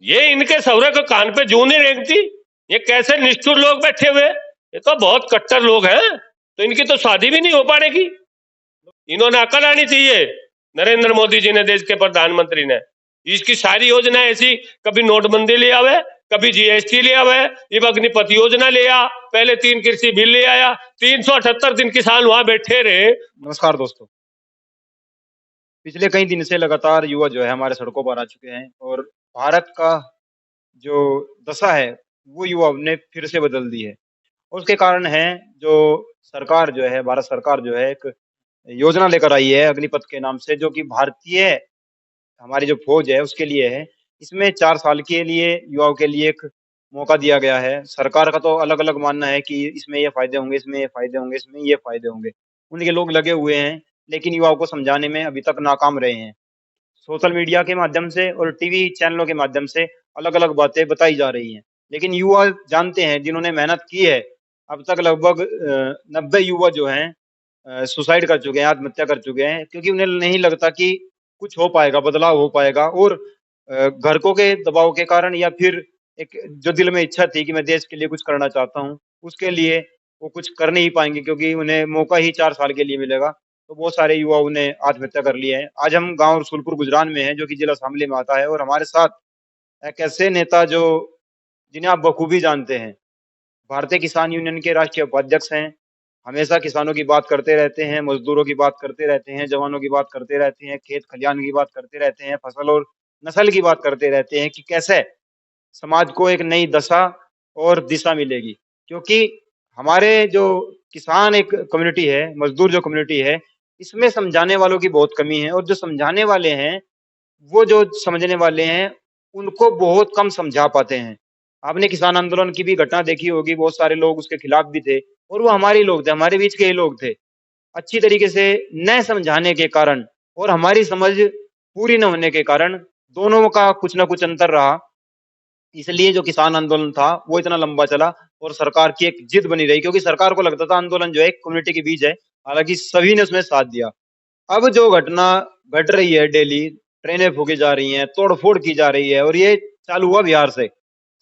ये इनके सौरे को कान पे जूं नहीं रेंगती। ये कैसे निष्ठुर लोग बैठे हुए, ये तो बहुत कट्टर लोग हैं। तो इनकी तो शादी भी नहीं हो पाएगी। इन्होंने अकल आनी चाहिए। नरेंद्र मोदी जी ने, देश के प्रधानमंत्री ने, इसकी सारी योजना ऐसी, कभी नोटबंदी ले आवे, कभी जीएसटी ले आवे, ये अग्निपथ योजना ले आ, पहले 3 कृषि बिल ले आया, 378 दिन किसान वहां बैठे रहे। नमस्कार दोस्तों। पिछले कई दिन से लगातार युवा जो है हमारे सड़कों पर आ चुके हैं और भारत का जो दशा है वो युवाओं ने फिर से बदल दी है। और उसके कारण है जो सरकार जो है, भारत सरकार जो है एक योजना लेकर आई है अग्निपथ के नाम से, जो कि भारतीय हमारी जो फौज है उसके लिए है। इसमें 4 साल के लिए युवाओं के लिए एक मौका दिया गया है। सरकार का तो अलग-अलग मानना है कि इसमें ये फ़ायदे होंगे, इसमें ये फ़ायदे होंगे, इसमें ये फ़ायदे होंगे। उनके लोग लगे हुए हैं, लेकिन युवाओं को समझाने में अभी तक नाकाम रहे हैं। सोशल मीडिया के माध्यम से और टीवी चैनलों के माध्यम से अलग-अलग बातें बताई जा रही हैं। लेकिन युवा जानते हैं, जिन्होंने मेहनत की है, अब तक लगभग 90 युवा जो हैं सुसाइड कर चुके हैं, आत्महत्या कर चुके हैं, क्योंकि उन्हें नहीं लगता कि कुछ हो पाएगा, बदलाव हो पाएगा। और घरकों के दबाव के कारण या फिर एक जो दिल में इच्छा थी कि मैं देश के लिए कुछ करना चाहता हूँ, उसके लिए वो कुछ कर नहीं पाएँगे, क्योंकि उन्हें मौका ही 4 साल के लिए मिलेगा। तो बहुत सारे युवाओं ने आत्महत्या कर ली है। आज हम गाँव रसूलपुर गुजरान में हैं, जो कि जिला शामली में आता है, और हमारे साथ एक ऐसे नेता जो जिन्हें आप बखूबी जानते हैं, भारतीय किसान यूनियन के राष्ट्रीय उपाध्यक्ष हैं। हमेशा किसानों की बात करते रहते हैं, मज़दूरों की बात करते रहते हैं, जवानों की बात करते रहते हैं, खेत खलिहान की बात करते रहते हैं, फसल और नस्ल की बात करते रहते हैं कि कैसे समाज को एक नई दशा और दिशा मिलेगी। क्योंकि हमारे जो किसान एक कम्युनिटी है, मज़दूर जो कम्युनिटी है, इसमें समझाने वालों की बहुत कमी है, और जो समझाने वाले हैं, वो जो समझने वाले हैं, उनको बहुत कम समझा पाते हैं। आपने किसान आंदोलन की भी घटना देखी होगी, बहुत सारे लोग उसके खिलाफ भी थे, और वो हमारे ही लोग थे, हमारे बीच के ही लोग थे। अच्छी तरीके से न समझाने के कारण और हमारी समझ पूरी न होने के कारण दोनों का कुछ न कुछ अंतर रहा। इसलिए जो किसान आंदोलन था, वो इतना लंबा चला और सरकार की एक जिद बनी रही, क्योंकि सरकार को लगता था आंदोलन जो है एक कम्युनिटी के बीच है, हालाँकि सभी ने उसमें साथ दिया। अब जो घटना घट रही है डेली, ट्रेनें फूँकी जा रही हैं, तोड़-फोड़ की जा रही है, और ये चालू हुआ बिहार से।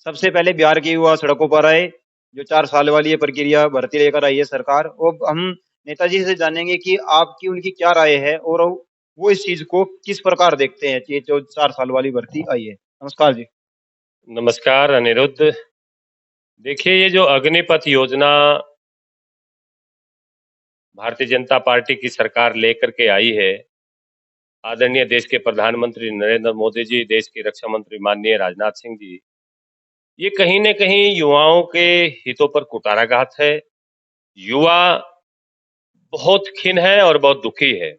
सबसे पहले बिहार के युवा सड़कों पर आए, जो 4 साल वाली ये प्रक्रिया भर्ती लेकर आई है सरकार। अब हम नेताजी से जानेंगे कि आपकी उनकी क्या राय है और वो इस चीज़ को किस प्रकार देखते हैं, ये जो 4 साल वाली भर्ती आई है। नमस्कार जी। नमस्कार अनिरुद्ध। देखिए, ये जो अग्निपथ योजना भारतीय जनता पार्टी की सरकार लेकर के आई है, आदरणीय देश के प्रधानमंत्री नरेंद्र मोदी जी, देश के रक्षा मंत्री माननीय राजनाथ सिंह जी, ये कहीं न कहीं युवाओं के हितों पर कुठाराघात है। युवा बहुत खिन्न है और बहुत दुखी है,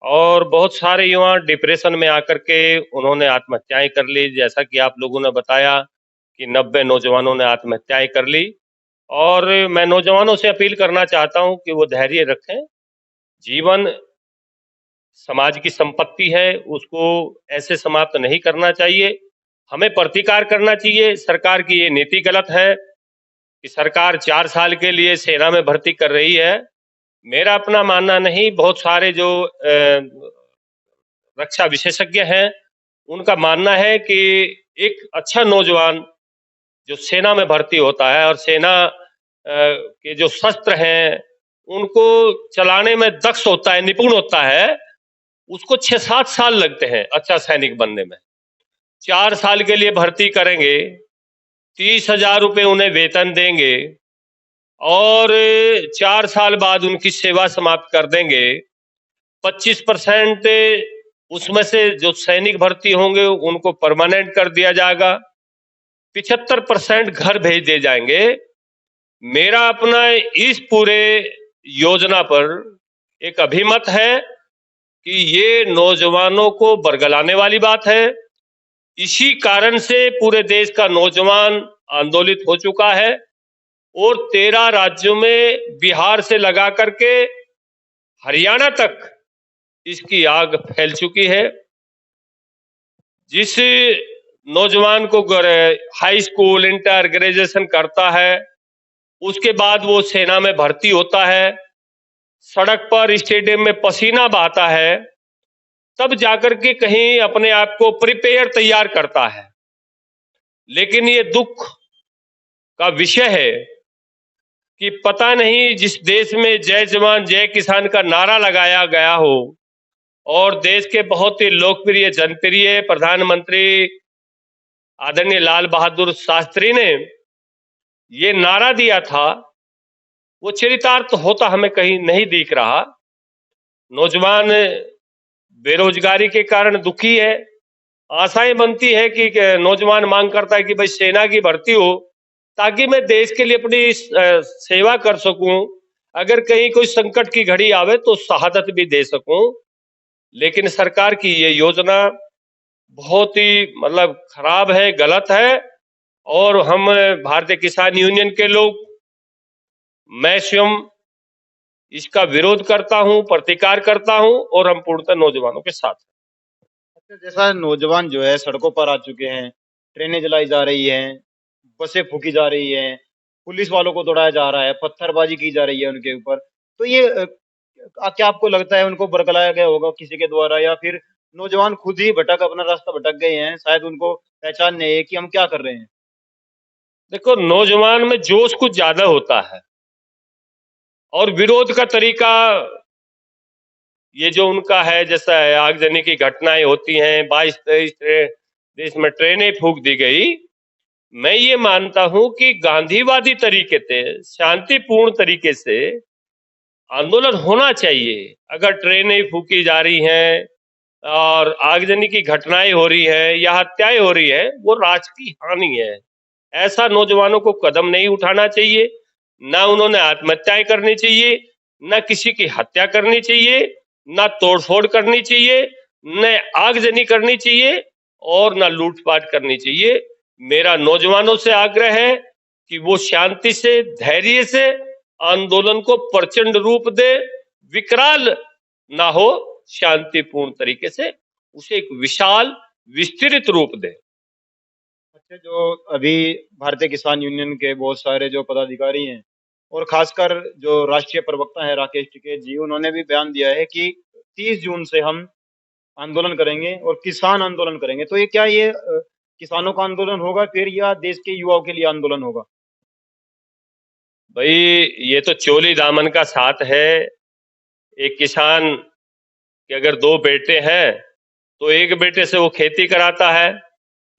और बहुत सारे युवा डिप्रेशन में आकर के उन्होंने आत्महत्याएं कर ली। जैसा कि आप लोगों ने बताया कि 90 नौजवानों ने आत्महत्याएं कर ली, और मैं नौजवानों से अपील करना चाहता हूं कि वो धैर्य रखें। जीवन समाज की संपत्ति है, उसको ऐसे समाप्त नहीं करना चाहिए। हमें प्रतिकार करना चाहिए। सरकार की ये नीति गलत है कि सरकार 4 साल के लिए सेना में भर्ती कर रही है। मेरा अपना मानना नहीं, बहुत सारे जो रक्षा विशेषज्ञ हैं, उनका मानना है कि एक अच्छा नौजवान जो सेना में भर्ती होता है और सेना के जो शस्त्र हैं उनको चलाने में दक्ष होता है, निपुण होता है, उसको 6-7 साल लगते हैं अच्छा सैनिक बनने में। 4 साल के लिए भर्ती करेंगे, 30,000 रुपए उन्हें वेतन देंगे, और 4 साल बाद उनकी सेवा समाप्त कर देंगे। 25% उसमें से जो सैनिक भर्ती होंगे उनको परमानेंट कर दिया जाएगा। 75% घर भेज दिए जाएंगे। मेरा अपना इस पूरे योजना पर एक अभिमत है कि ये नौजवानों को बरगलाने वाली बात है। इसी कारण से पूरे देश का नौजवान आंदोलित हो चुका है, और 13 राज्यों में बिहार से लगा करके हरियाणा तक इसकी आग फैल चुकी है। जिस नौजवान को हाई स्कूल, इंटर, ग्रेजुएशन करता है, उसके बाद वो सेना में भर्ती होता है, सड़क पर, स्टेडियम में पसीना बहाता है, तब जाकर के कहीं अपने आप को प्रिपेयर तैयार करता है। लेकिन ये दुख का विषय है कि पता नहीं जिस देश में जय जवान जय किसान का नारा लगाया गया हो और देश के बहुत ही लोकप्रिय जनप्रिय प्रधानमंत्री आदरणीय लाल बहादुर शास्त्री ने ये नारा दिया था, वो चरितार्थ होता हमें कहीं नहीं दिख रहा। नौजवान बेरोजगारी के कारण दुखी है। आशाएं बनती है कि नौजवान मांग करता है कि भाई सेना की भर्ती हो ताकि मैं देश के लिए अपनी सेवा कर सकूं, अगर कहीं कोई संकट की घड़ी आवे तो शहादत भी दे सकूं। लेकिन सरकार की ये योजना बहुत ही मतलब खराब है, गलत है। और हम भारतीय किसान यूनियन के लोग, मैं स्वयं इसका विरोध करता हूं, प्रतिकार करता हूं और हम पूर्णतः नौजवानों के साथ हैं। अच्छा, जैसा नौजवान जो है सड़कों पर आ चुके हैं, ट्रेनें जलाई जा रही हैं, बसें फूकी जा रही हैं, पुलिस वालों को दौड़ाया जा रहा है, पत्थरबाजी की जा रही है उनके ऊपर। तो ये क्या आपको लगता है उनको बरगलाया गया होगा किसी के द्वारा, या फिर नौजवान खुद ही अपना रास्ता भटक गए हैं, शायद उनको पहचान नहीं है कि हम क्या कर रहे हैं? देखो, नौजवान में जोश कुछ ज्यादा होता है और विरोध का तरीका ये जो उनका है, जैसा है आगजनी की घटनाएं होती हैं, 22-23 देश में ट्रेनें फूंक दी गई। मैं ये मानता हूं कि गांधीवादी तरीके से, शांतिपूर्ण तरीके से आंदोलन होना चाहिए। अगर ट्रेनें फूकी जा रही हैं और आगजनी की घटनाएं हो रही है या हत्याएं हो रही है, वो राष्ट्र की हानि है। ऐसा नौजवानों को कदम नहीं उठाना चाहिए। ना उन्होंने आत्महत्याएं करनी चाहिए, ना किसी की हत्या करनी चाहिए, ना तोड़फोड़ करनी चाहिए, न आगजनी करनी चाहिए और ना लूटपाट करनी चाहिए। मेरा नौजवानों से आग्रह है कि वो शांति से, धैर्य से आंदोलन को प्रचंड रूप दे, विकराल ना हो, शांतिपूर्ण तरीके से उसे एक विशाल विस्तृत रूप दे। अच्छा, जो अभी भारतीय किसान यूनियन के बहुत सारे जो पदाधिकारी हैं और खासकर जो राष्ट्रीय प्रवक्ता है राकेश टिकैत जी, उन्होंने भी बयान दिया है कि 30 जून से हम आंदोलन करेंगे और किसान आंदोलन करेंगे। तो ये क्या ये किसानों का आंदोलन होगा फिर, या देश के युवाओं के लिए आंदोलन होगा? भाई, ये तो चोली दामन का साथ है। एक किसान के अगर दो बेटे हैं तो एक बेटे से वो खेती कराता है,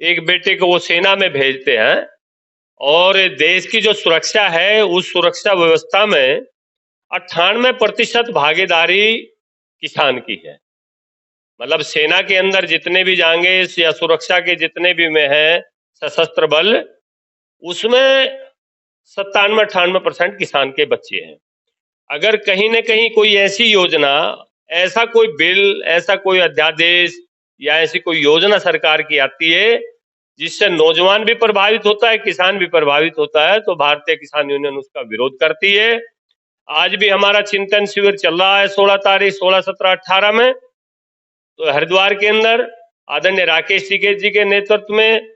एक बेटे को वो सेना में भेजते हैं। और देश की जो सुरक्षा है, उस सुरक्षा व्यवस्था में 98% भागीदारी किसान की है। मतलब सेना के अंदर जितने भी जाएंगे या सुरक्षा के जितने भी में हैं सशस्त्र बल, उसमें 97-98% किसान के बच्चे हैं। अगर कहीं न कहीं कोई ऐसी योजना, ऐसा कोई बिल, ऐसा कोई अध्यादेश या ऐसी कोई योजना सरकार की आती है जिससे नौजवान भी प्रभावित होता है, किसान भी प्रभावित होता है, तो भारतीय किसान यूनियन उसका विरोध करती है। आज भी हमारा चिंतन शिविर चल रहा है 16 तारीख, 16, 17, 18 में। तो हरिद्वार के अंदर आदरणीय राकेश टिकैत जी के नेतृत्व में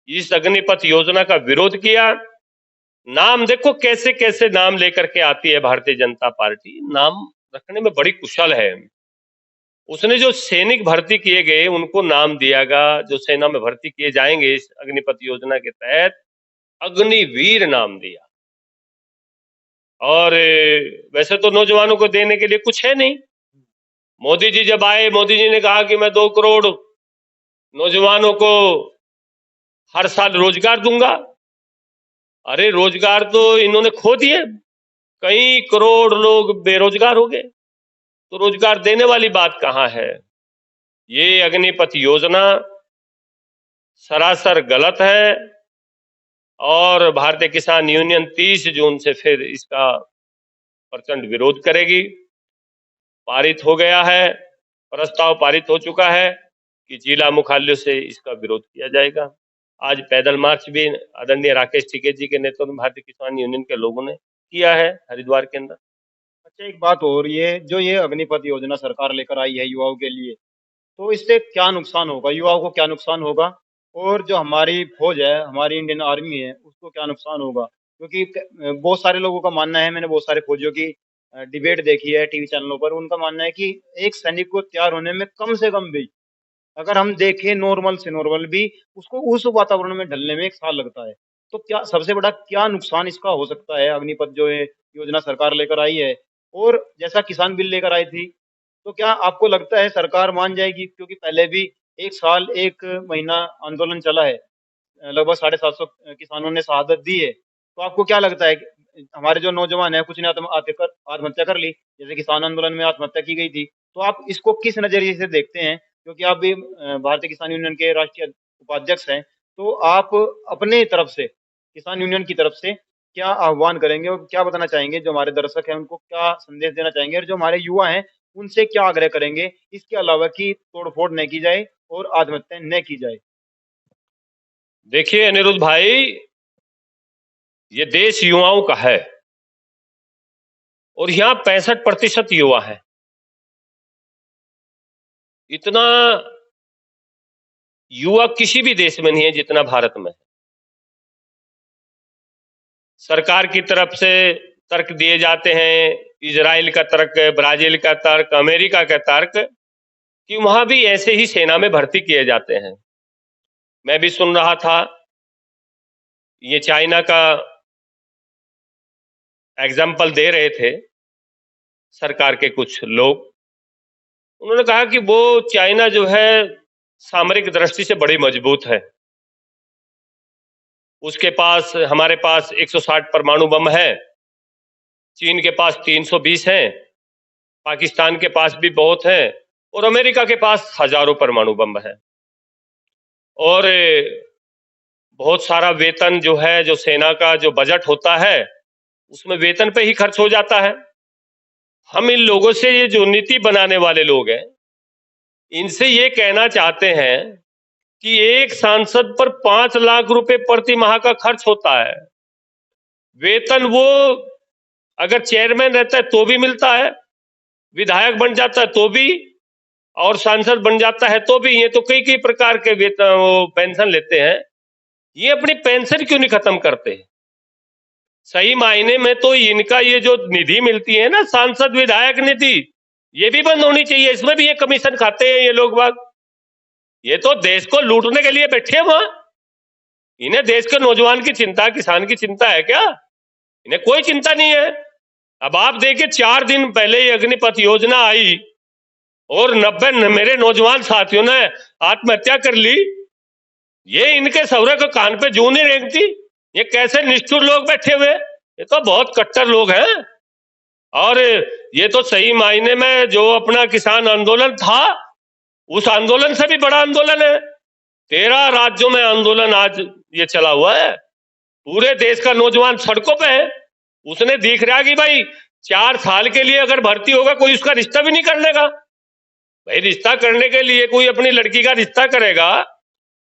इस अग्निपथ योजना का विरोध किया। नाम देखो कैसे कैसे नाम लेकर के आती है भारतीय जनता पार्टी, नाम रखने में बड़ी कुशल है। उसने जो सैनिक भर्ती किए गए उनको नाम दियागा, जो सेना में भर्ती किए जाएंगे इस अग्निपथ योजना के तहत, अग्निवीर नाम दिया। और वैसे तो नौजवानों को देने के लिए कुछ है नहीं। मोदी जी जब आए, मोदी जी ने कहा कि मैं 2 करोड़ नौजवानों को हर साल रोजगार दूंगा। अरे रोजगार तो इन्होंने खो दिए, कई करोड़ लोग बेरोजगार हो गए, तो रोजगार देने वाली बात कहां है? ये अग्निपथ योजना सरासर गलत है और भारतीय किसान यूनियन 30 जून से फिर इसका प्रचंड विरोध करेगी। पारित हो गया है, प्रस्ताव पारित हो चुका है कि जिला मुख्यालयों से इसका विरोध किया जाएगा। आज पैदल मार्च भी आदरणीय राकेश टिकैत जी के नेतृत्व में भारतीय किसान यूनियन के लोगों ने किया है हरिद्वार के अंदर। अच्छा, एक बात और, ये जो ये अग्निपथ योजना सरकार लेकर आई है युवाओं के लिए, तो इससे क्या नुकसान होगा? युवाओं को क्या नुकसान होगा? और जो हमारी फौज है, हमारी इंडियन आर्मी है, उसको क्या नुकसान होगा? क्योंकि बहुत सारे लोगों का मानना है, मैंने बहुत सारे फौजियों की डिबेट देखी है टीवी चैनलों पर, उनका मानना है कि एक सैनिक को तैयार होने में कम से कम भी अगर हम देखें नॉर्मल से नॉर्मल भी, उसको उस वातावरण में ढलने में 1 साल लगता है। तो क्या सबसे बड़ा क्या नुकसान इसका हो सकता है? अग्निपथ जो है योजना सरकार लेकर आई है और जैसा किसान बिल लेकर आई थी, तो क्या आपको लगता है सरकार मान जाएगी? क्योंकि पहले भी 1 साल 1 महीना आंदोलन चला है। लगभग 750 किसानों ने शहादत दी है। तो आपको क्या लगता है कि हमारे जो नौजवान हैं, कुछ ने आत्महत्या कर ली, जैसे किसान आंदोलन में आत्महत्या की गई थी। तो आप इसको किस नज़रिए से देखते हैं? क्योंकि आप भी भारतीय किसान यूनियन के राष्ट्रीय उपाध्यक्ष हैं, तो आप अपने तरफ से, किसान यूनियन की तरफ से क्या आह्वान करेंगे और क्या बताना चाहेंगे? जो हमारे दर्शक हैं, उनको क्या संदेश देना चाहेंगे? और जो हमारे युवा हैं, उनसे क्या आग्रह करेंगे? इसके अलावा कि तोड़-फोड़ नहीं की जाए और आत्महत्या न की जाए। देखिए अनिरुद्ध भाई, ये देश युवाओं का है और यहाँ 65% युवा हैं। इतना युवा किसी भी देश में नहीं है जितना भारत में है। सरकार की तरफ से तर्क दिए जाते हैं, इजराइल का तर्क, ब्राजील का तर्क, अमेरिका का तर्क, कि वहां भी ऐसे ही सेना में भर्ती किए जाते हैं। मैं भी सुन रहा था, ये चाइना का एग्जाम्पल दे रहे थे सरकार के कुछ लोग। उन्होंने कहा कि वो चाइना जो है सामरिक दृष्टि से बड़ी मजबूत है, उसके पास, हमारे पास 160 परमाणु बम है, चीन के पास 320 है, पाकिस्तान के पास भी बहुत है और अमेरिका के पास हजारों परमाणु बम है। और बहुत सारा वेतन जो है, जो सेना का जो बजट होता है, उसमें वेतन पे ही खर्च हो जाता है। हम इन लोगों से, ये जो नीति बनाने वाले लोग हैं, इनसे ये कहना चाहते हैं कि एक सांसद पर 5 लाख रुपए प्रति माह का खर्च होता है। वेतन वो अगर चेयरमैन रहता है तो भी मिलता है, विधायक बन जाता है तो भी, और सांसद बन जाता है तो भी। ये तो कई कई प्रकार के वेतन, वो पेंशन लेते हैं। ये अपनी पेंशन क्यों नहीं खत्म करते? सही मायने में तो इनका ये जो निधि मिलती है ना, सांसद विधायक निधि, ये भी बंद होनी चाहिए। इसमें भी ये कमीशन खाते हैं ये लोग बाग। ये तो देश को लूटने के लिए बैठे हैं वहां। इन्हें देश के नौजवान की चिंता, किसान की चिंता है क्या? इन्हें कोई चिंता नहीं है। अब आप देखिए, 4 दिन पहले ये अग्निपथ योजना आई और 90 मेरे नौजवान साथियों ने आत्महत्या कर ली। ये इनके सौरे को कान पे जूं नहीं रेंगती। ये कैसे निष्ठुर लोग बैठे हुए, ये तो बहुत कट्टर लोग हैं। और ये तो सही मायने में जो अपना किसान आंदोलन था, उस आंदोलन से भी बड़ा आंदोलन है। 13 राज्यों में आंदोलन आज ये चला हुआ है। पूरे देश का नौजवान सड़कों पे है। उसने दिख रहा कि भाई 4 साल के लिए अगर भर्ती होगा, कोई उसका रिश्ता भी नहीं करने का। भाई रिश्ता करने के लिए कोई अपनी लड़की का रिश्ता करेगा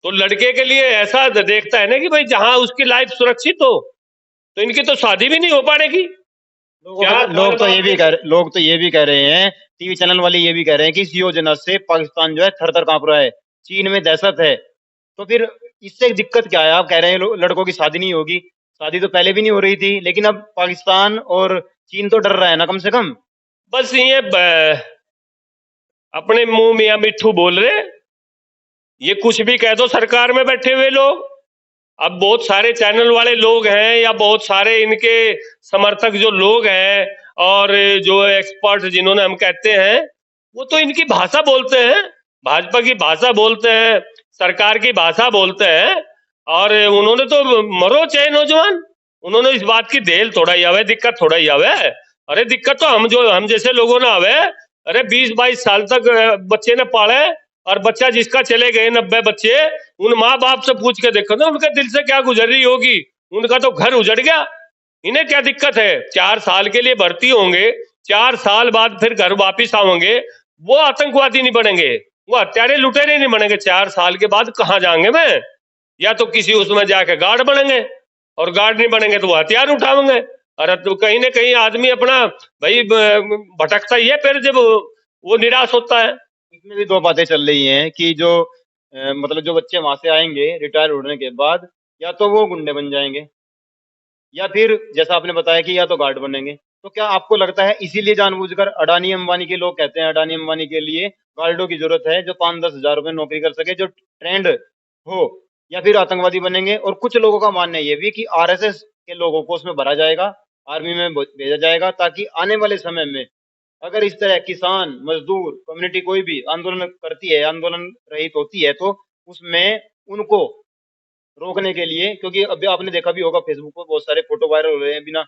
तो लड़के के लिए ऐसा देखता है ना कि भाई जहां उसकी लाइफ सुरक्षित हो। तो इनकी तो शादी भी नहीं हो पाएगी। लोग तो ये भी कह रहे हैं, टीवी चैनल वाले ये भी कह रहे हैं कि इस योजना से पाकिस्तान जो है थर-थर काँप रहा है, चीन में दहशत है। तो फिर इससे दिक्कत क्या है? आप कह रहे हैं लड़कों की शादी नहीं होगी, शादी तो पहले भी नहीं हो रही थी, लेकिन अब पाकिस्तान और चीन तो डर रहा है ना कम से कम। बस ये अपने मुंह मियां मिट्ठू बोल रहे। ये कुछ भी कह दो सरकार में बैठे हुए लोग। अब बहुत सारे चैनल वाले लोग हैं या बहुत सारे इनके समर्थक जो लोग हैं और जो एक्सपर्ट जिन्होंने हम कहते हैं, वो तो इनकी भाषा बोलते हैं, भाजपा की भाषा बोलते हैं, सरकार की भाषा बोलते हैं। और उन्होंने तो मरो चाहे नौजवान, उन्होंने इस बात की देल थोड़ा ही आवे, दिक्कत थोड़ा ही आवे। अरे दिक्कत तो हम जैसे लोगों ने आवे। अरे 20-22 साल तक बच्चे ने पाले, और बच्चा जिसका चले गए 90 बच्चे, उन माँ बाप से पूछ के देखो ना उनके दिल से क्या गुजर रही होगी। उनका तो घर उजड़ गया। इन्हें क्या दिक्कत है? 4 साल के लिए भर्ती होंगे, 4 साल बाद फिर घर वापिस आएंगे। वो आतंकवादी नहीं बनेंगे, वो हत्यारे लुटेरे नहीं बनेंगे। 4 साल के बाद कहाँ जाएंगे? मैं या तो किसी उसमें जाके गार्ड बनेंगे, और गार्ड नहीं बनेंगे तो वो हथियार उठाएंगे। अरे तो कहीं ना कहीं आदमी अपना भाई भटकता ही है फिर जब वो निराश होता है। इसमें भी 2 बातें चल रही हैं कि जो मतलब जो बच्चे वहां से आएंगे रिटायर होने के बाद, या तो वो गुंडे बन जाएंगे, या फिर जैसा आपने बताया कि या तो गार्ड बनेंगे। तो क्या आपको लगता है इसीलिए जानबूझकर अडानी अंबानी के लोग कहते हैं अडानी अंबानी के लिए गार्डों की जरूरत है जो 5-10 हजार रुपए नौकरी कर सके, जो ट्रेंड हो, या फिर आतंकवादी बनेंगे? और कुछ लोगों का मानना ये भी कि आरएसएस के लोगों को उसमें भरा जाएगा, आर्मी में भेजा जाएगा, ताकि आने वाले समय में अगर इस तरह किसान, मजदूर, कम्युनिटी कोई भी आंदोलन करती है, आंदोलन रहित होती है, तो उसमें उनको रोकने के लिए, क्योंकि अभी आपने देखा भी होगा फेसबुक पर बहुत सारे फोटो वायरल हो रहे हैं, बिना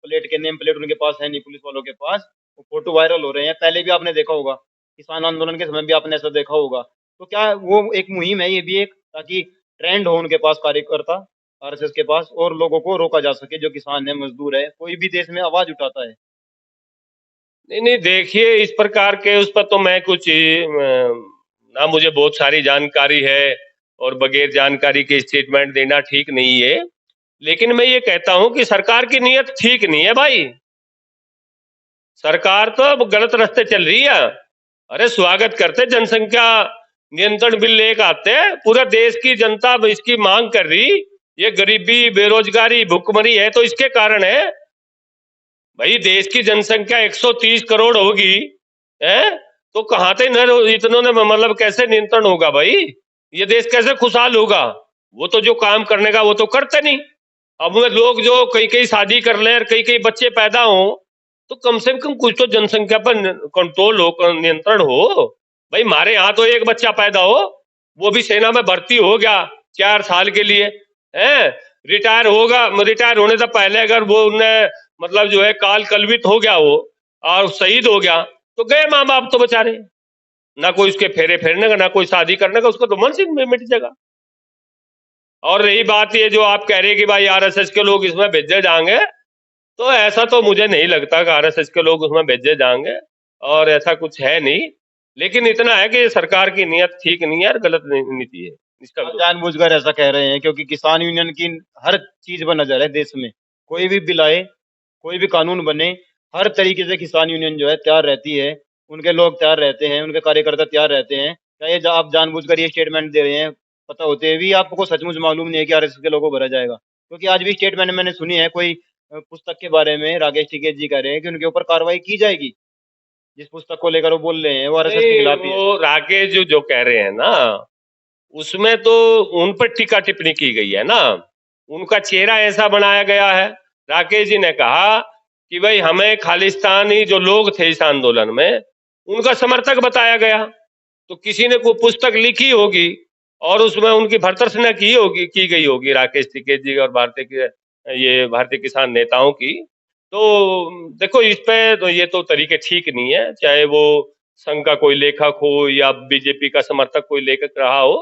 प्लेट के, नेम प्लेट उनके पास है नहीं पुलिस वालों के पास, वो फोटो वायरल हो रहे हैं। पहले भी आपने देखा होगा, किसान आंदोलन के समय भी आपने ऐसा देखा होगा। तो क्या वो एक मुहिम है ये भी एक, ताकि ट्रेंड हो उनके पास कार्यकर्ता आरएसएस के पास, और लोगों को रोका जा सके, जो किसान है, मजदूर है, कोई भी देश में आवाज उठाता है? नहीं नहीं, देखिए इस प्रकार के उस पर तो मैं कुछ ना, मुझे बहुत सारी जानकारी है और बगैर जानकारी के स्टेटमेंट देना ठीक नहीं है। लेकिन मैं ये कहता हूं कि सरकार की नीयत ठीक नहीं है भाई। सरकार तो अब गलत रास्ते चल रही है। अरे स्वागत करते, जनसंख्या नियंत्रण बिल लेकर आते हैं, पूरा देश की जनता अब इसकी मांग कर रही। ये गरीबी, बेरोजगारी, भुखमरी है तो इसके कारण है भाई। देश की जनसंख्या 130 करोड़ होगी है, तो कहां से न इतनों ने मतलब कैसे नियंत्रण होगा भाई? ये देश कैसे खुशहाल होगा? वो तो जो काम करने का वो तो करते नहीं। अब में लोग जो कई कई शादी कर ले और कई कई बच्चे पैदा हो, तो कम से कम कुछ तो जनसंख्या पर कंट्रोल हो, नियंत्रण हो। भाई हमारे यहाँ तो एक बच्चा पैदा हो, वो भी सेना में भर्ती हो गया 4 साल के लिए है, रिटायर होगा, रिटायर होने से पहले अगर वो उन्हें मतलब जो है काल कलवित हो गया वो और शहीद हो गया, तो गए माँ बाप तो बेचारे, ना कोई उसके फेरे फेरने का, ना कोई शादी करने का, उसका तो मन से मिट जाएगा। और रही बात ये जो आप कह रहे हैं कि भाई आरएसएस के लोग इसमें भेजे जाएंगे, तो ऐसा तो मुझे नहीं लगता कि आरएसएस के लोग उसमें भेजे जाएंगे, और ऐसा कुछ है नहीं। लेकिन इतना है कि सरकार की नीयत ठीक नहीं है और गलत नीति है इसका आप विरोध। जानबूझकर ऐसा कह रहे हैं क्योंकि किसान यूनियन की हर चीज पर नजर है देश में। कोई भी बिल आए, कोई भी कानून बने, हर तरीके से किसान यूनियन जो है तैयार रहती है, उनके लोग तैयार रहते हैं, उनके कार्यकर्ता तैयार रहते हैं। क्या ये आप जानबूझकर ये स्टेटमेंट दे रहे हैं, पता होते हुए भी आपको सचमुच मालूम नहीं है कि आरएसएस के लोगों को भरा जाएगा? क्योंकि आज भी स्टेटमेंट मैंने सुनी है, कोई पुस्तक के बारे में राकेश टिकैत जी कह रहे हैं कि उनके ऊपर कार्रवाई की जाएगी। जिस पुस्तक को लेकर वो बोल रहे हैं वो आरएसएस के नहीं, खिलाफ ही है। वो राकेश जो जो कह रहे हैं ना, उसमें तो उन पर टीका टिप्पणी की गई है ना, उनका चेहरा ऐसा बनाया गया है। राकेश जी ने कहा कि भाई हमें खालिस्तानी जो लोग थे इस आंदोलन में उनका समर्थक बताया गया। तो किसी ने कोई पुस्तक लिखी होगी और उसमें उनकी भर्त्सना की होगी, की गई होगी राकेश टिकैत जी और भारतीय के ये भारतीय किसान नेताओं की। तो देखो इस पे तो ये तो तरीके ठीक नहीं है, चाहे वो संघ का कोई लेखक हो या बीजेपी का समर्थक कोई लेखक रहा हो।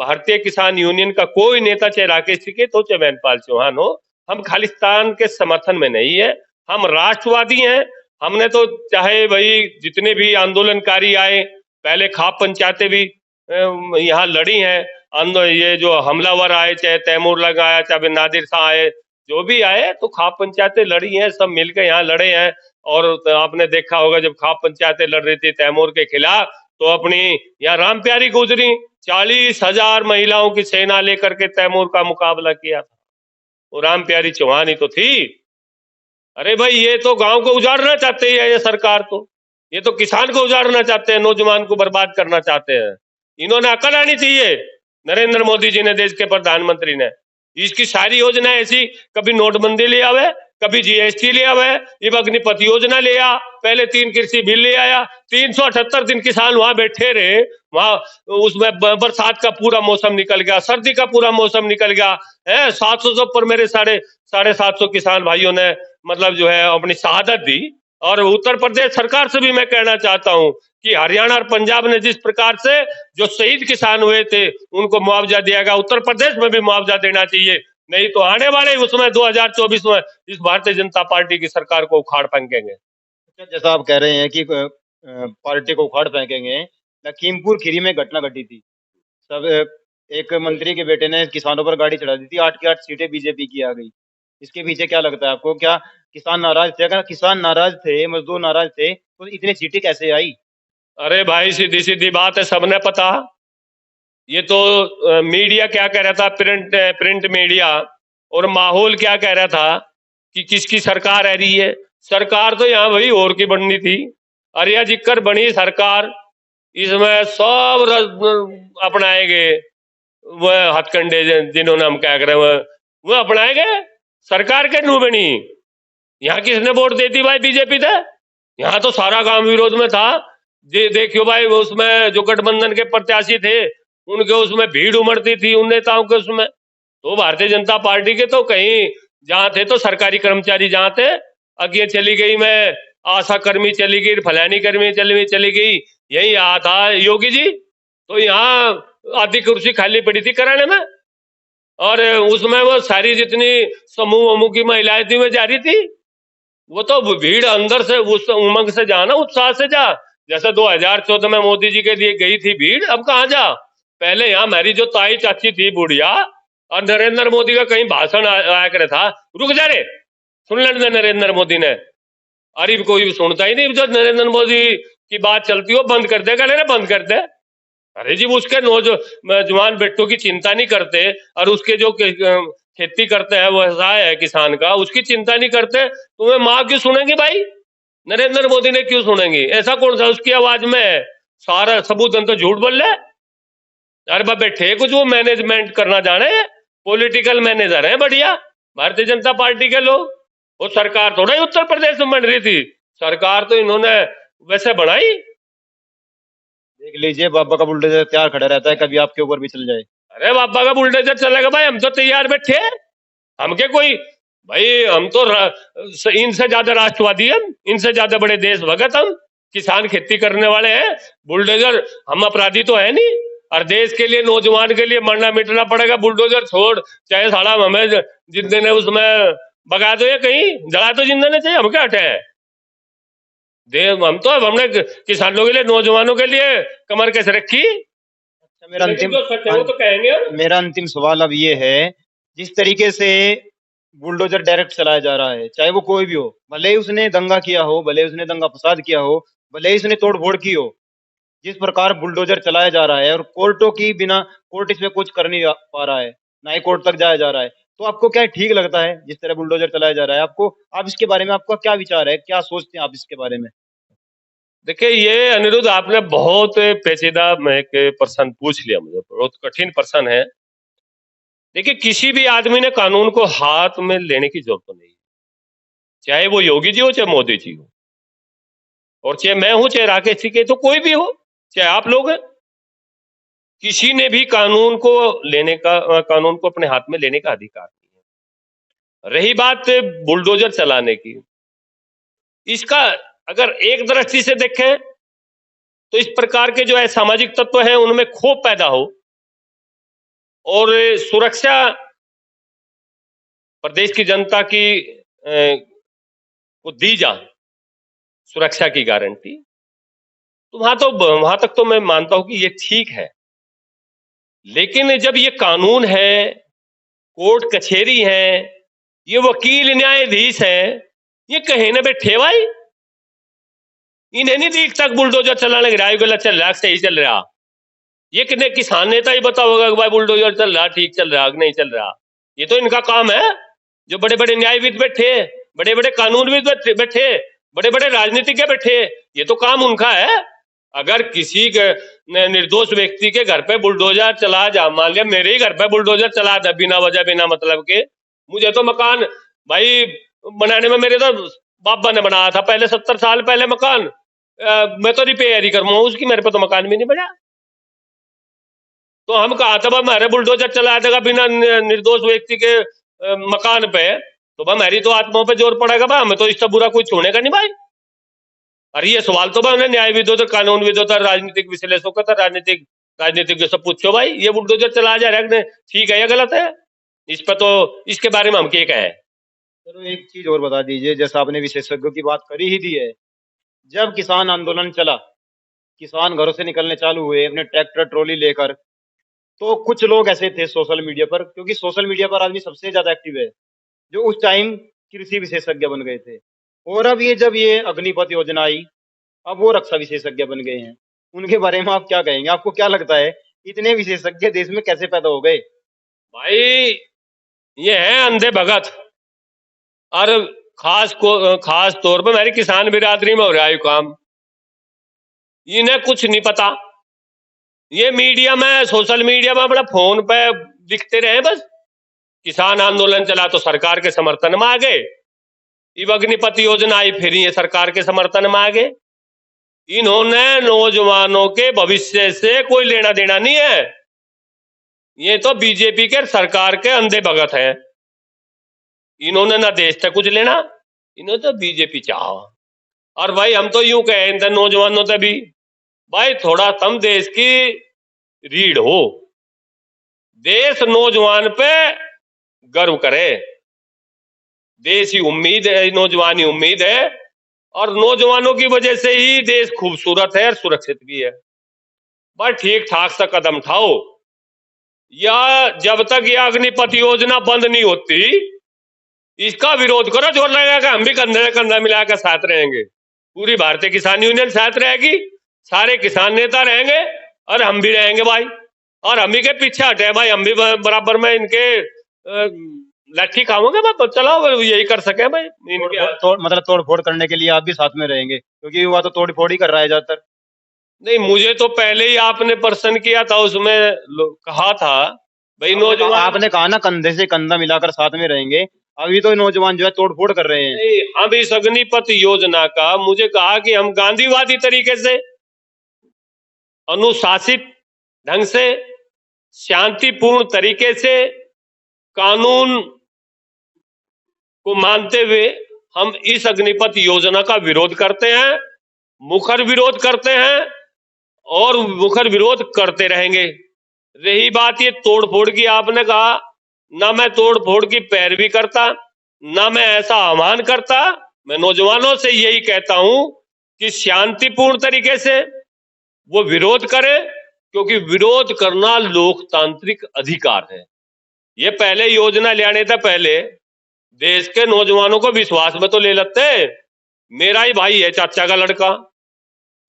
भारतीय किसान यूनियन का कोई नेता, चाहे राकेश टिकैत हो चाहे महेंद्रपाल चौहान हो, हम खालिस्तान के समर्थन में नहीं है, हम राष्ट्रवादी हैं। हमने तो चाहे भाई जितने भी आंदोलनकारी आए, पहले खाप पंचायतें भी यहाँ लड़ी हैं, ये जो हमलावर आए, चाहे तैमूर लग आया, चाहे नादिर शाह आए, जो भी आए, तो खाप पंचायतें लड़ी हैं, सब मिलकर यहाँ लड़े हैं। और तो आपने देखा होगा जब खाप पंचायतें लड़ रही थी तैमूर के खिलाफ, तो अपनी यहाँ राम प्यारी गुजरी 40,000 महिलाओं की सेना लेकर के तैमूर का मुकाबला किया था, वो राम प्यारी चौहान ही तो थी। अरे भाई ये तो गांव को उजाड़ना चाहते हैं ये सरकार, तो ये तो किसान को उजाड़ना चाहते हैं, नौजवान को बर्बाद करना चाहते हैं। इन्होंने अकल आनी चाहिए, नरेंद्र मोदी जी ने, देश के प्रधानमंत्री ने। इसकी सारी योजना ऐसी, कभी नोटबंदी ले आवे, कभी जीएसटी ले आवे, ये अग्निपथ योजना ले आ, पहले 3 कृषि बिल ले आया, 378 दिन किसान वहां बैठे रहे, वहां उसमें बरसात का पूरा मौसम निकल गया, सर्दी का पूरा मौसम निकल गया है, 700 से ऊपर मेरे साढ़े 750 किसान भाइयों ने मतलब जो है अपनी शहादत दी। और उत्तर प्रदेश सरकार से भी मैं कहना चाहता हूं कि हरियाणा और पंजाब ने जिस प्रकार से जो शहीद किसान हुए थे उनको मुआवजा दिया गया, उत्तर प्रदेश में भी मुआवजा देना चाहिए, नहीं तो आने वाले उसमें 2024 में इस भारतीय जनता पार्टी की सरकार को उखाड़ फेंकेंगे। अच्छा, जैसा आप कह रहे हैं कि पार्टी को उखाड़ फेंकेंगे, लखीमपुर खीरी में घटना घटी थी। सब एक मंत्री के बेटे ने किसानों पर गाड़ी चढ़ा दी थी, 8 की 8 सीटें बीजेपी की आ गई। इसके पीछे क्या लगता है आपको? क्या किसान नाराज थे? अगर किसान नाराज थे, मजदूर नाराज थे, तो इतनी सीटें कैसे आई? अरे भाई सीधी सीधी बात है, सबने पता। ये तो मीडिया क्या कह रहा था, प्रिंट मीडिया, और माहौल क्या कह रहा था कि किसकी सरकार आ रही है, सरकार तो यहाँ भाई और की बननी थी। अरे यार जिक्कर बनी सरकार, इसमें सब अपनाएंगे वह हथकंडे जिन्होंने हम क्या करें वो अपनाएंगे। सरकार के नू बनी। यहाँ किसने वोट दी थी भाई बीजेपी ने? यहाँ तो सारा काम विरोध में था। देखियो भाई उसमें जो गठबंधन के प्रत्याशी थे उनके उसमें भीड़ उमड़ती थी उन नेताओं के उसमें। तो भारतीय जनता पार्टी के तो कहीं जहां थे तो सरकारी कर्मचारी जहां थे, अगे चली गई मैं आशा कर्मी चली गई, फलानी कर्मी चली गई, यही यहाँ था योगी जी। तो यहाँ आधी कुर्सी खाली पड़ी थी कराने में, और उसमें वो सारी जितनी समूह वमूह की महिलाएं थी वो जा रही थी। वो तो भीड़ अंदर से उस उमंग से जा ना, उत्साह से जा। जैसे 2014 में मोदी जी के लिए गई थी भीड़, अब कहाँ जा। पहले यहाँ मेरी जो ताई चाची थी बुढ़िया, और नरेंद्र मोदी का कहीं भाषण आया करे था, रुक जा रे सुन लेने दे नरेंद्र मोदी ने। अरे कोई भी सुनता ही नहीं, जो नरेंद्र मोदी की बात चलती हो बंद कर दे, कहले बंद कर दे। अरे जी उसके नौजवान बेटों की चिंता नहीं करते, और उसके जो खेती करते हैं व्यवसाय है किसान का उसकी चिंता नहीं करते, तुम्हें माँ क्यों सुनेंगी भाई? नरेंद्र मोदी ने क्यों सुनेंगी? ऐसा कौन सा उसकी आवाज में है? सारा सबूत तो झूठ बोल रहे। अरे बा बैठे कुछ वो मैनेजमेंट करना जाने, पॉलिटिकल मैनेजर है बढ़िया भारतीय जनता पार्टी के लोग। वो सरकार थोड़ा ही उत्तर प्रदेश में बन रही थी, सरकार तो इन्होंने वैसे बनाई। देख लीजिए बाबा का बुलडोजर तैयार खड़ा रहता है, कभी आपके ऊपर भी चल जाए। अरे बाबा का बुलडोजर चलेगा भाई, हम तो तैयार बैठे। हम के कोई भाई, हम तो इनसे ज्यादा राष्ट्रवादी हम, इनसे ज्यादा बड़े देशभक्त हम। किसान खेती करने वाले हैं, बुलडोजर हम अपराधी तो है नहीं। और देश के लिए नौजवान के लिए मरना मिटना पड़ेगा, बुलडोजर छोड़ चाहे साला हमें जिंदे ने उसमें भगा दो या कहीं जला तो जिंदा नहीं चाहिए, हम क्या हटे हैं। हम तो हमने किसानों के लिए नौजवानों के लिए कमर कैसे रखी। अच्छा, मेरा अंतिम जो सच है वो तो कहेंगे। मेरा अंतिम सवाल अब ये है, जिस तरीके से बुलडोजर डायरेक्ट चलाया जा रहा है, चाहे वो कोई भी हो, भले ही उसने दंगा किया हो, भले ही उसने दंगा फसाद किया हो, भले ही उसने तोड़ फोड़ की हो, जिस प्रकार बुलडोजर चलाया जा रहा है और कोर्टों की बिना कोर्ट इसमें कुछ कर नहीं पा रहा है, ना ही कोर्ट तक जाया जा रहा है, तो आपको क्या ठीक लगता है जिस तरह बुलडोजर चलाया जा रहा है? आपको आप इसके बारे में आपका क्या विचार है, क्या सोचते हैं आप इसके बारे में? देखिए ये अनिरुद्ध आपने बहुत पेचीदा में एक प्रश्न पूछ लिया, मुझे बहुत कठिन प्रश्न है। देखिए किसी भी आदमी ने कानून को हाथ में लेने की जरूरत तो नहीं, चाहे वो योगी जी हो चाहे मोदी जी हो, और चाहे मैं हूं चाहे राकेश सिंह के, तो कोई भी हो, चाहे आप लोग हैं, किसी ने भी कानून को लेने का कानून को अपने हाथ में लेने का अधिकार नहीं है। रही बात बुलडोजर चलाने की, इसका अगर एक दृष्टि से देखें तो इस प्रकार के जो है सामाजिक तत्व हैं उनमें क्षोभ पैदा हो और सुरक्षा प्रदेश की जनता की को दी जा सुरक्षा की गारंटी, तो वहां तक तो मैं मानता हूं कि ये ठीक है। लेकिन जब ये कानून है, कोर्ट कचहरी है, ये वकील न्यायाधीश है, ये कहीं ना बैठे भाई, इन्हें नहीं दिखता बुलडोजर चलाने गला चल रहा सही चल रहा। ये कितने किसान नेता ही पता होगा कि भाई बुलडोजर चल रहा ठीक चल रहा नहीं चल रहा। ये तो इनका काम है। जो बड़े बड़े न्यायविद बैठे, बड़े बड़े कानूनविद बैठे, बड़े बड़े राजनीतिज्ञ बैठे, ये तो काम उनका है। अगर किसी निर्दोष व्यक्ति के घर पे बुलडोजर चला जा, मान लिया मेरे ही घर पे बुलडोजर चला था बिना वजह बिना मतलब के, मुझे तो मकान भाई बनाने में मेरे तो बाबा ने बनाया था पहले 70 साल पहले मकान, मैं तो रिपेयर ही करूंगा उसकी, मेरे पे तो मकान भी नहीं बना। तो हम कहा था हमारे बुलडोजर चलाया था बिना निर्दोष व्यक्ति के मकान पे, तो भाई हमारी तो आत्माओं पे जोर पड़ेगा भाई, हमें तो इससे बुरा कोई छोड़ेगा नहीं भाई। अरे ये सवाल तो भाई न्यायविदों तो कानूनविदों था, राजनीतिक विश्लेषकों का था, राजनीतिक सब पूछो भाई ये बुलडोजर चलाया जा रहा है ठीक है या गलत है, इस पर तो इसके बारे में हम क्या कहें। चलो एक चीज और बता दीजिए, जैसा आपने विशेषज्ञों की बात करी ही दी है, जब किसान आंदोलन चला, किसान घरों से निकलने चालू हुए अपने ट्रैक्टर ट्रॉली लेकर, तो कुछ लोग ऐसे थे सोशल मीडिया पर, क्योंकि सोशल मीडिया पर आदमी सबसे ज्यादा एक्टिव है, जो उस टाइम कृषि विशेषज्ञ बन गए थे। और अब ये जब ये अग्निपथ योजना आई, अब वो रक्षा विशेषज्ञ बन गए हैं। उनके बारे में आप क्या कहेंगे? आपको क्या लगता है इतने विशेषज्ञ देश में कैसे पैदा हो गए? भाई ये है अंधे भगत, और खास तौर पर मेरी किसान बिरादरी में हो रहा है काम। इन्हें कुछ नहीं पता। ये मीडिया में, सोशल मीडिया में अपना फोन पे दिखते रहे बस। किसान आंदोलन चला तो सरकार के समर्थन में आ गए, ये अग्निपथ योजना आई फिर ये सरकार के समर्थन में आ गए। इन्होंने नौजवानों के भविष्य से कोई लेना देना नहीं है। ये तो बीजेपी के सरकार के अंधे भगत हैं। इन्होंने ना देश से कुछ लेना, इन्होंने तो बीजेपी चाहा। और भाई हम तो यूं कहें इन नौजवानों से भी, भाई थोड़ा तुम देश की रीढ़ हो, देश नौजवान पे गर्व करे। देश ही उम्मीद है, नौजवान ही उम्मीद है, और नौजवानों की वजह से ही देश खूबसूरत है और सुरक्षित भी है। भाई ठीक ठाक सा कदम उठाओ, या जब तक यह अग्निपथ योजना बंद नहीं होती इसका विरोध करो। जोर लगेगा हम भी कंधे से कंधा मिलाकर साथ रहेंगे। पूरी भारतीय किसान यूनियन साथ रहेगी, सारे किसान नेता रहेंगे और हम भी रहेंगे भाई। और हम ही के पीछे हटे भाई, हम भी बराबर में इनके लाठी खाओगे भाई, चलाओ यही कर सके भाई। मतलब तोड़ फोड़ करने के लिए आप भी साथ में रहेंगे, क्योंकि युवा तो तोड़ फोड़ ही कर रहा है ज्यादातर। नहीं, मुझे तो पहले ही आपने प्रश्न किया था, उसमें कहा था भाई नौजवान, आपने कहा ना कंधे से कंधा मिलाकर साथ में रहेंगे। अभी तो नौजवान जो है तोड़ फोड़ कर रहे हैं। नहीं, हम इस अग्निपथ योजना का, मुझे कहा कि हम गांधीवादी तरीके से, अनुशासित ढंग से, शांतिपूर्ण तरीके से, कानून को मानते हुए हम इस अग्निपथ योजना का विरोध करते हैं, मुखर विरोध करते हैं और मुखर विरोध करते रहेंगे। रही बात ये तोड़ फोड़ की, आपने कहा ना मैं तोड़ फोड़ की पैरवी करता, ना मैं ऐसा आह्वान करता। मैं नौजवानों से यही कहता हूं कि शांतिपूर्ण तरीके से वो विरोध करे, क्योंकि विरोध करना लोकतांत्रिक अधिकार है। ये पहले योजना ले आने से पहले देश के नौजवानों को विश्वास में तो ले लेते। मेरा ही भाई है, चाचा का लड़का,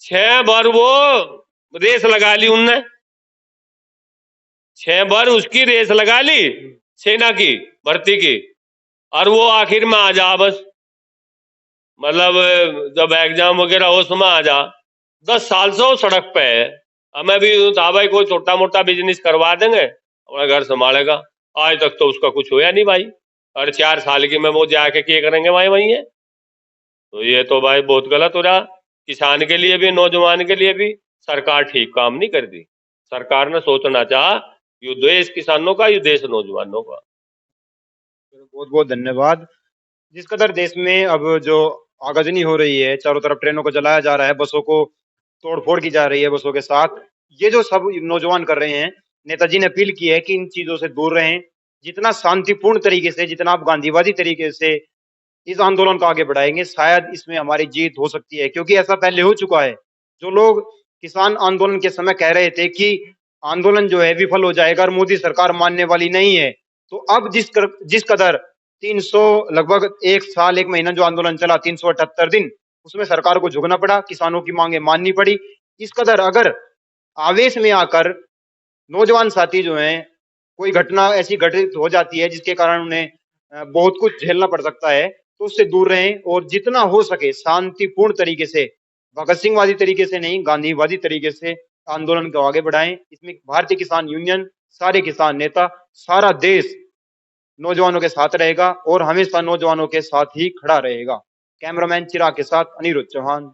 6 बार वो रेस लगा ली उनने, 6 बार उसकी रेस लगा ली सेना की भर्ती की, और वो आखिर में आ जा बस, मतलब जब एग्जाम वगैरह हो उसमें आ जा। 10 साल से वो सड़क पे है। हमें भी था भाई कोई छोटा मोटा बिजनेस करवा देंगे, अपना घर संभालेगा। आज तक तो उसका कुछ होया नहीं भाई, और 4 साल की में वो जाके क्या करेंगे भाई वही है। तो ये तो भाई बहुत गलत हो रहा, किसान के लिए भी नौजवान के लिए भी। सरकार ठीक काम नहीं कर दी। सरकार ने सोचना चाहा ये देश किसानों का, ये देश नौजवानों का। बहुत बहुत धन्यवाद। जिस कदर देश में अब जो आगजनी हो रही है, चारों तरफ ट्रेनों को जलाया जा रहा है, बसों को तोड़ फोड़ की जा रही है बसों के साथ, ये जो सब नौजवान कर रहे हैं, नेताजी ने अपील की है कि इन चीजों से दूर रहें। जितना शांतिपूर्ण तरीके से, जितना आप गांधीवादी तरीके से इस आंदोलन को आगे बढ़ाएंगे, शायद इसमें हमारी जीत हो सकती है। क्योंकि ऐसा पहले हो चुका है। जो लोग किसान आंदोलन के समय कह रहे थे कि आंदोलन जो है विफल हो जाएगा और मोदी सरकार मानने वाली नहीं है, तो अब जिस कदर 300 लगभग 1 साल 1 महीना जो आंदोलन चला, 378 दिन, उसमें सरकार को झुकना पड़ा, किसानों की मांगे माननी पड़ी। इस कदर अगर आवेश में आकर नौजवान साथी जो हैं, कोई घटना ऐसी घटित हो जाती है जिसके कारण उन्हें बहुत कुछ झेलना पड़ सकता है, तो उससे दूर रहें और जितना हो सके शांतिपूर्ण तरीके से, भगत सिंह वादी तरीके से नहीं, गांधीवादी तरीके से आंदोलन को आगे बढ़ाएं। इसमें भारतीय किसान यूनियन, सारे किसान नेता, सारा देश नौजवानों के साथ रहेगा और हमेशा नौजवानों के साथ ही खड़ा रहेगा। कैमरामैन चिराग के साथ अनिरुद्ध चौहान।